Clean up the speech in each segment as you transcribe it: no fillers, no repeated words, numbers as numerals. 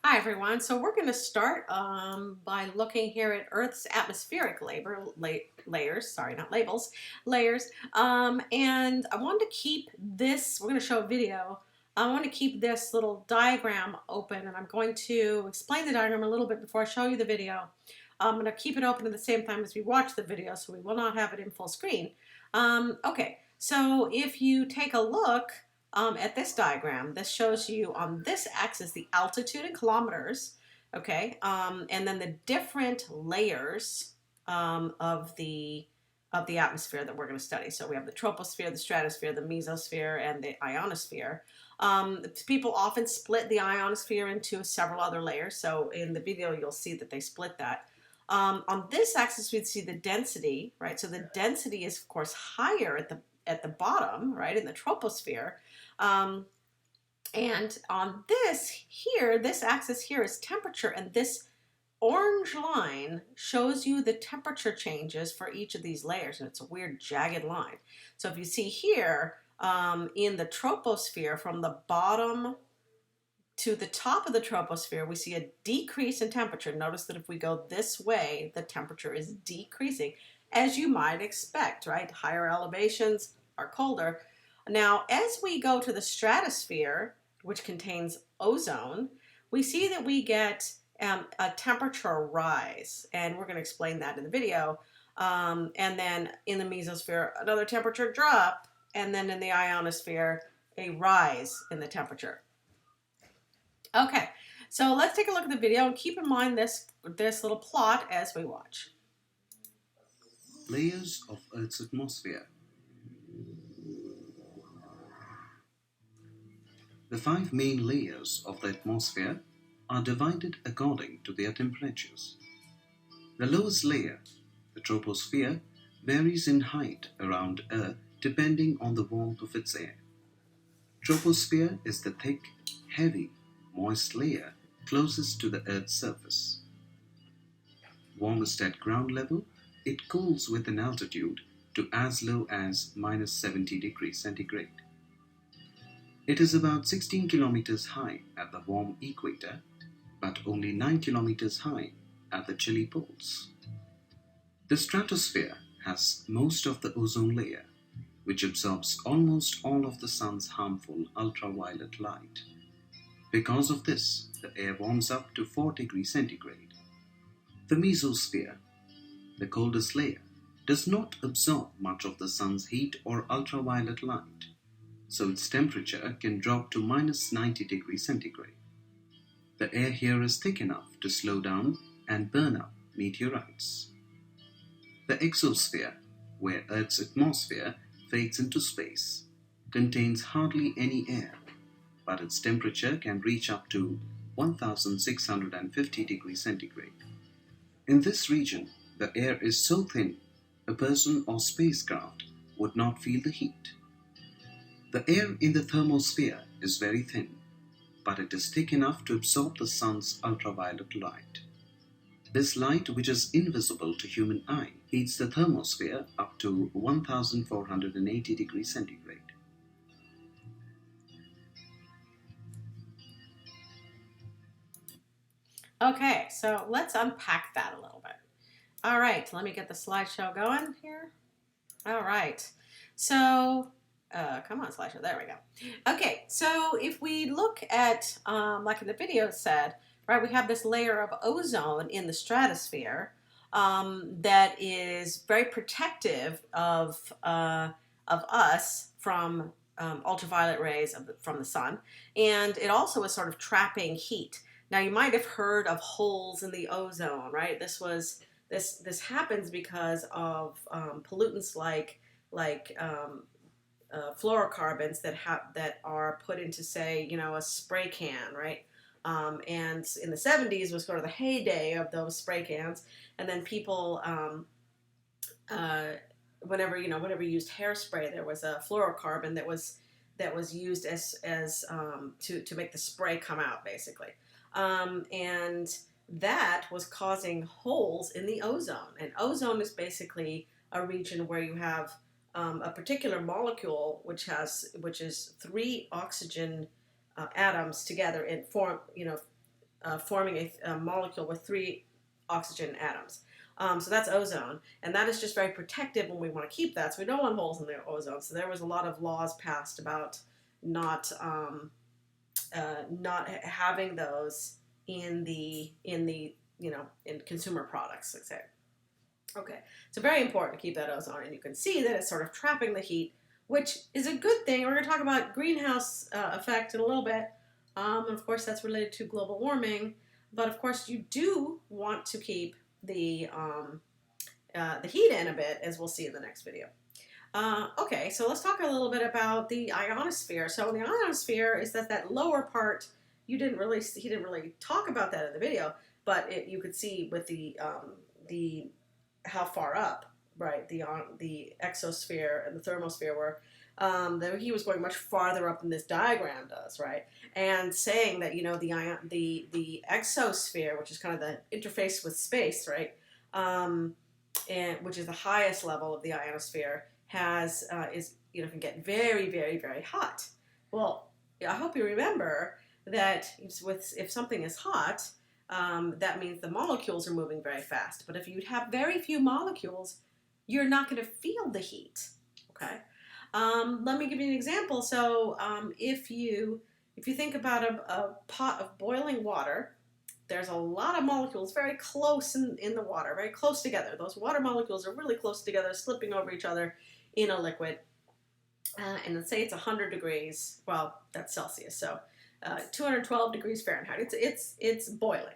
Hi everyone. So we're going to start by looking here at Earth's atmospheric layers. Sorry, not labels, layers. And I wanted to keep this. We're going to show a video. I want to keep this little diagram open, and I'm going to explain the diagram a little bit before I show you the video. I'm going to keep it open at the same time as we watch the video, so we will not have it in full screen. Okay, so if you take a look at this diagram, this shows you on this axis the altitude in kilometers, okay, and then the different layers of the atmosphere that we're going to study. So we have the troposphere, the stratosphere, the mesosphere, and the ionosphere. People often split the ionosphere into several other layers. So in the video, you'll see that they split that. On this axis, we'd see the density, right? So the density is, of course, higher at the bottom, right, in the troposphere. And on this axis here is temperature, and this orange line shows you the temperature changes for each of these layers, and it's a weird jagged line. So if you see here, in the troposphere, from the bottom to the top of the troposphere, we see a decrease in temperature. Notice that if we go this way, the temperature is decreasing, as you might expect, right? Higher elevations are colder. Now, as we go to the stratosphere, which contains ozone, we see that we get a temperature rise, and we're going to explain that in the video. And then in the mesosphere, another temperature drop, and then in the ionosphere, a rise in the temperature. Okay, so let's take a look at the video and keep in mind this little plot as we watch. Layers of Earth's atmosphere. The five main layers of the atmosphere are divided according to their temperatures. The lowest layer, the troposphere, varies in height around Earth depending on the warmth of its air. Troposphere is the thick, heavy, moist layer closest to the Earth's surface. Warmest at ground level, it cools with an altitude to as low as minus 70 degrees centigrade. It is about 16 kilometers high at the warm equator, but only 9 kilometers high at the chilly poles. The stratosphere has most of the ozone layer, which absorbs almost all of the sun's harmful ultraviolet light. Because of this, the air warms up to 4 degrees centigrade. The mesosphere, the coldest layer, does not absorb much of the sun's heat or ultraviolet light, so its temperature can drop to minus 90 degrees centigrade. The air here is thick enough to slow down and burn up meteorites. The exosphere, where Earth's atmosphere fades into space, contains hardly any air, but its temperature can reach up to 1650 degrees centigrade. In this region, the air is so thin, a person or spacecraft would not feel the heat. The air in the thermosphere is very thin, but it is thick enough to absorb the sun's ultraviolet light. This light, which is invisible to human eye, heats the thermosphere up to 1480 degrees centigrade. Okay, so let's unpack that a little bit. All right, let me get the slideshow going here. All right, so come on, slideshow. There we go. Okay, so if we look at, like in the video said, right, we have this layer of ozone in the stratosphere that is very protective of us from ultraviolet rays from the sun, and it also is sort of trapping heat. Now, you might have heard of holes in the ozone, right? This happens because of pollutants like fluorocarbons that are put into, say, a spray can, right? And in the 70s was sort of the heyday of those spray cans, and then people, whenever you used hairspray, there was a fluorocarbon that was used as to make the spray come out, basically, and that was causing holes in the ozone. And ozone is basically a region where you have a particular molecule which is three oxygen atoms together and form forming a molecule with 3 oxygen atoms. So that's ozone, and that is just very protective when we want to keep that. So we don't want holes in the ozone. So there was a lot of laws passed about not having those in the in consumer products, let's say. Okay, so very important to keep that ozone, and you can see that it's sort of trapping the heat, which is a good thing. We're going to talk about greenhouse effect in a little bit, and of course that's related to global warming. But of course you do want to keep the heat in a bit, as we'll see in the next video. Okay, so let's talk a little bit about the ionosphere. So the ionosphere is that lower part. He didn't really talk about that in the video, but you could see with the how far up, right, the exosphere and the thermosphere were. He was going much farther up than this diagram does, right? And saying that the exosphere, which is kind of the interface with space, right, and which is the highest level of the ionosphere, can get very, very, very hot. Well, I hope you remember that if something is hot, that means the molecules are moving very fast. But if you have very few molecules, you're not going to feel the heat. Okay. Let me give you an example. So if you think about a pot of boiling water, there's a lot of molecules very close in the water, very close together. Those water molecules are really close together, slipping over each other in a liquid. And let's say it's 100 degrees. Well, that's Celsius, so 212 degrees Fahrenheit. It's boiling.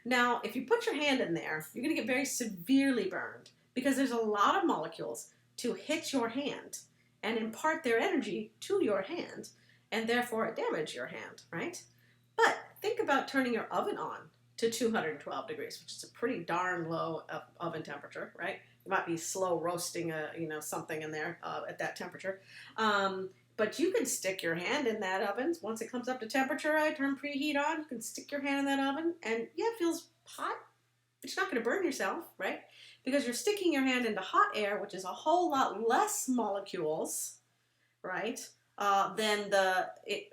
Now, if you put your hand in there, you're going to get very severely burned because there's a lot of molecules to hit your hand and impart their energy to your hand, and therefore damage your hand, right? But think about turning your oven on to 212 degrees, which is a pretty darn low oven temperature, right? You might be slow roasting something in there at that temperature. But you can stick your hand in that oven. Once it comes up to temperature, right, turn preheat on, you can stick your hand in that oven, and yeah, it feels hot, but you're not going to burn yourself, right? Because you're sticking your hand into hot air, which is a whole lot less molecules, right, than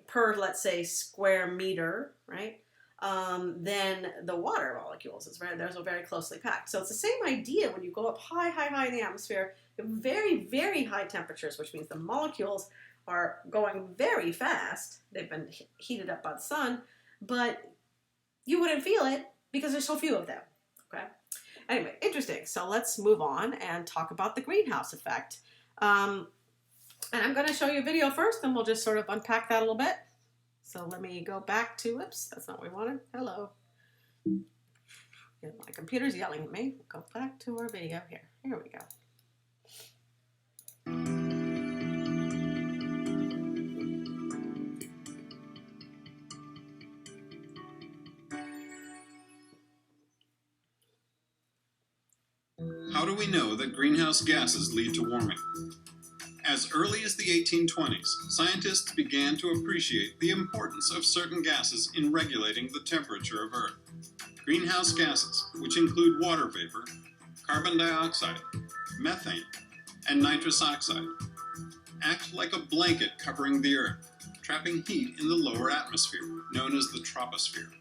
per, let's say, square meter, right, than the water molecules. Those are very closely packed. So it's the same idea when you go up high, high, high in the atmosphere. You have very, very high temperatures, which means the molecules are going very fast. They've been heated up by the sun, but you wouldn't feel it because there's so few of them. Okay. Anyway, interesting. So let's move on and talk about the greenhouse effect. And I'm going to show you a video first, and we'll just sort of unpack that a little bit. So let me go back to, oops, that's not what we wanted. Hello. Yeah, my computer's yelling at me. Go back to our video here. Here we go. How do we know that greenhouse gases lead to warming? As early as the 1820s, scientists began to appreciate the importance of certain gases in regulating the temperature of Earth. Greenhouse gases, which include water vapor, carbon dioxide, methane, and nitrous oxide, act like a blanket covering the Earth, trapping heat in the lower atmosphere, known as the troposphere.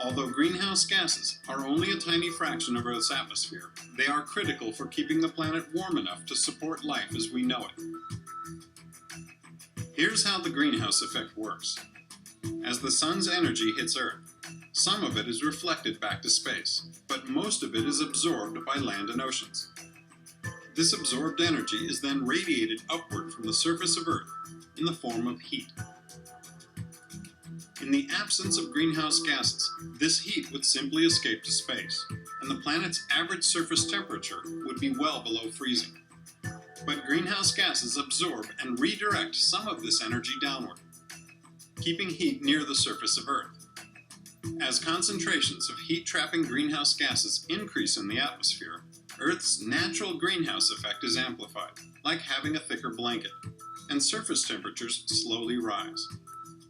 Although greenhouse gases are only a tiny fraction of Earth's atmosphere, they are critical for keeping the planet warm enough to support life as we know it. Here's how the greenhouse effect works. As the sun's energy hits Earth, some of it is reflected back to space, but most of it is absorbed by land and oceans. This absorbed energy is then radiated upward from the surface of Earth in the form of heat. In the absence of greenhouse gases, this heat would simply escape to space, and the planet's average surface temperature would be well below freezing. But greenhouse gases absorb and redirect some of this energy downward, keeping heat near the surface of Earth. As concentrations of heat-trapping greenhouse gases increase in the atmosphere, Earth's natural greenhouse effect is amplified, like having a thicker blanket, and surface temperatures slowly rise.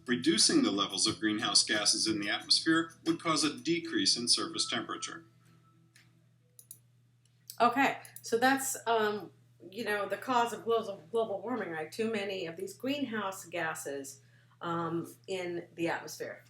Reducing the levels of greenhouse gases in the atmosphere would cause a decrease in surface temperature. Okay, so that's the cause of global warming, right? Too many of these greenhouse gases in the atmosphere.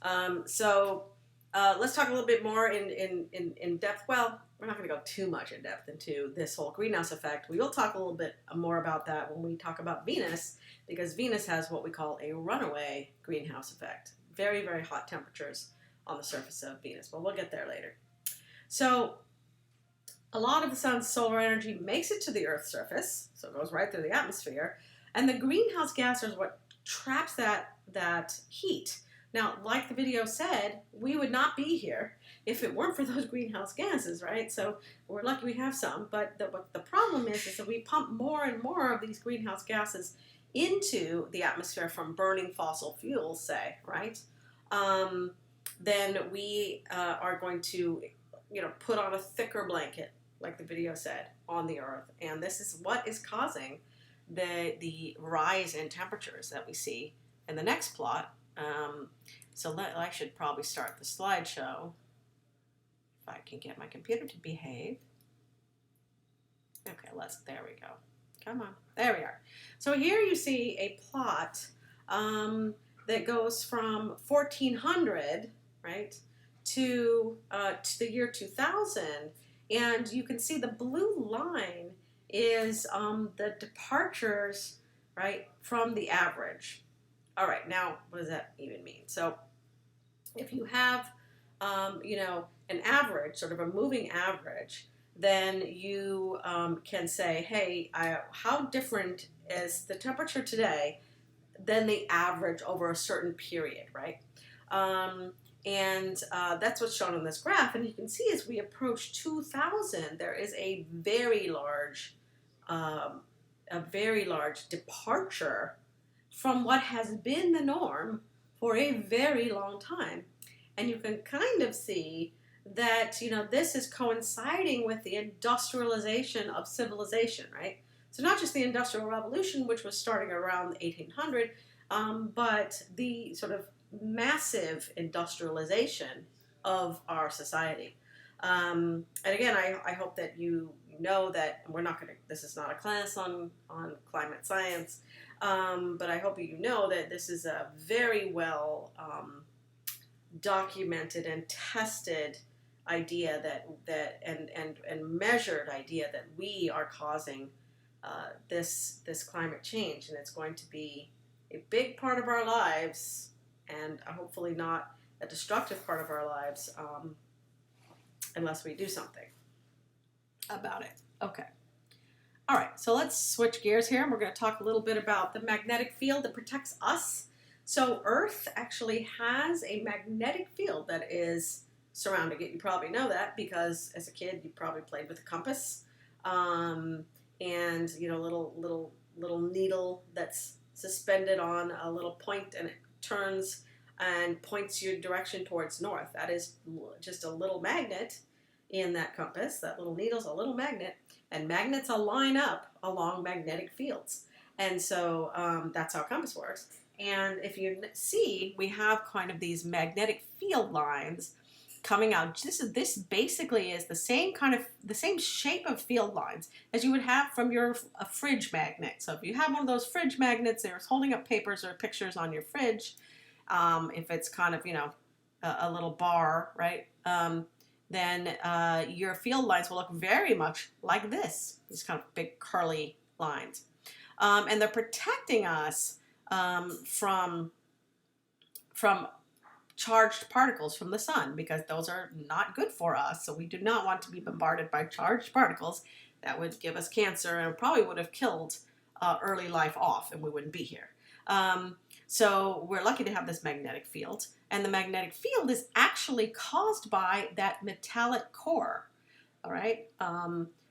Let's talk a little bit more in depth. Well, we're not going to go too much in depth into this whole greenhouse effect. We will talk a little bit more about that when we talk about Venus, because Venus has what we call a runaway greenhouse effect. Very, very hot temperatures on the surface of Venus, but we'll get there later. So a lot of the sun's solar energy makes it to the Earth's surface, so it goes right through the atmosphere, and the greenhouse gas is what traps that heat. Now, like the video said, we would not be here if it weren't for those greenhouse gases, right? So we're lucky we have some, but what the problem is that we pump more and more of these greenhouse gases into the atmosphere from burning fossil fuels, say, right? Then we are going to, put on a thicker blanket, like the video said, on the Earth, and this is what is causing the rise in temperatures that we see in the next plot. I should probably start the slideshow if I can get my computer to behave. Okay, there we go. Come on, there we are. So here you see a plot that goes from 1400, right, to the year 2000, and you can see the blue line is the departures, right, from the average. All right, now what does that even mean? So if you have, an average, sort of a moving average, then you can say, hey, how different is the temperature today than the average over a certain period, right? That's what's shown on this graph. And you can see as we approach 2000, there is a very large departure from what has been the norm for a very long time. And you can kind of see that, this is coinciding with the industrialization of civilization, right? So not just the Industrial Revolution, which was starting around 1800, but the sort of massive industrialization of our society. And again, I hope that you know that this is not a class on climate science, but I hope you know that this is a very well documented and tested idea and measured idea that we are causing this climate change, and it's going to be a big part of our lives, and hopefully not a destructive part of our lives, unless we do something about it. Okay. All right, so let's switch gears here, and we're going to talk a little bit about the magnetic field that protects us. So Earth actually has a magnetic field that is surrounding it. You probably know that because as a kid you probably played with a compass, and little needle that's suspended on a little point, and it turns and points your direction towards north. That is just a little magnet in that compass. That little needle's a little magnet, and magnets line up along magnetic fields. And so that's how a compass works. And if you see, we have kind of these magnetic field lines coming out. This basically is the same shape of field lines as you would have from a fridge magnet. So if you have one of those fridge magnets, they're holding up papers or pictures on your fridge. If it's kind of a little bar, right? Then your field lines will look very much like this. These kind of big curly lines, and they're protecting us from charged particles from the sun, because those are not good for us. So we do not want to be bombarded by charged particles. That would give us cancer and probably would have killed early life off, and we wouldn't be here. So we're lucky to have this magnetic field, and the magnetic field is actually caused by that metallic core. All right.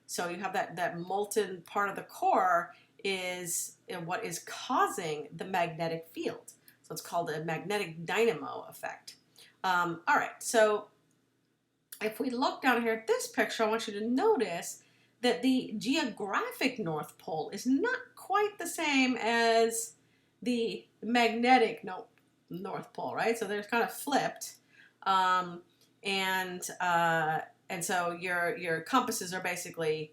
So you have that molten part of the core is what is causing the magnetic field. So it's called a magnetic dynamo effect. All right, so if we look down here at this picture, I want you to notice that the geographic North Pole is not quite the same as the magnetic North Pole, right? So they're kind of flipped, and so your compasses are basically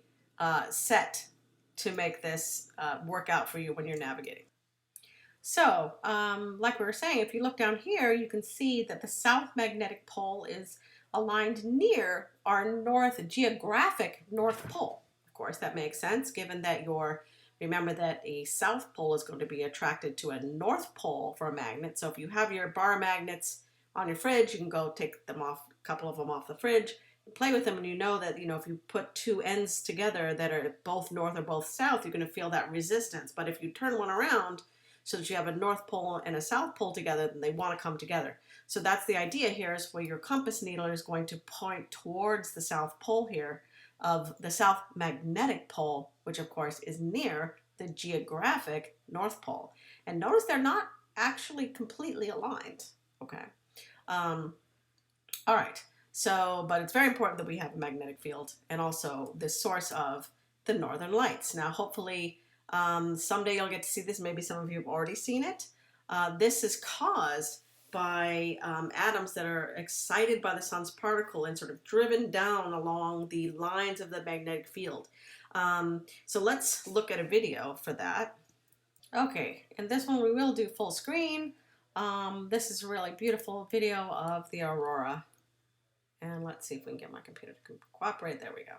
set to make this work out for you when you're navigating. So, like we were saying, if you look down here, you can see that the south magnetic pole is aligned near our geographic north pole. Of course, that makes sense given that remember that a south pole is going to be attracted to a north pole for a magnet. So if you have your bar magnets on your fridge, you can go take them off, a couple of them off the fridge, play with them, and you know that, if you put two ends together that are both north or both south, you're going to feel that resistance. But if you turn one around so that you have a north pole and a south pole together, then they want to come together. So that's the idea here, is where your compass needle is going to point towards the south pole here of the south magnetic pole, which of course is near the geographic north pole. And notice they're not actually completely aligned. Okay. All right. So, but it's very important that we have a magnetic field and also the source of the northern lights. Now, hopefully, someday you'll get to see this. Maybe some of you have already seen it. This is caused by atoms that are excited by the sun's particle and sort of driven down along the lines of the magnetic field. So let's look at a video for that. Okay, and this one we will do full screen. This is a really beautiful video of the aurora. And let's see if we can get my computer to cooperate. There we go.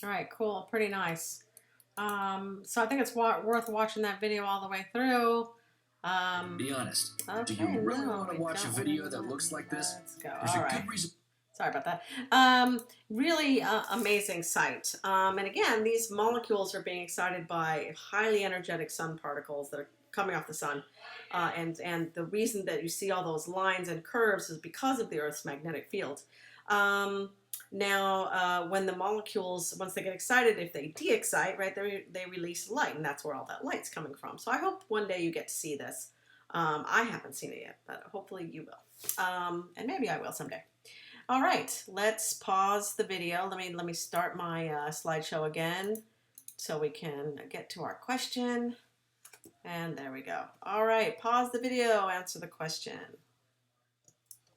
All right, cool, pretty nice. So I think it's worth watching that video all the way through. Be honest. Okay, do you really no, want to we watch a don't video wanna that do looks like this? Let's go. There's All a right. good reason. Sorry about that. Really amazing sight. And again, these molecules are being excited by highly energetic sun particles that are coming off the sun. And the reason that you see all those lines and curves is because of the Earth's magnetic field. Now, when the molecules, once they get excited, if they de-excite, right, they release light, and that's where all that light's coming from. So I hope one day you get to see this. I haven't seen it yet, but hopefully you will. And maybe I will someday. All right, let's pause the video. Let me start my slideshow again so we can get to our question. And there we go. All right, pause the video, answer the question.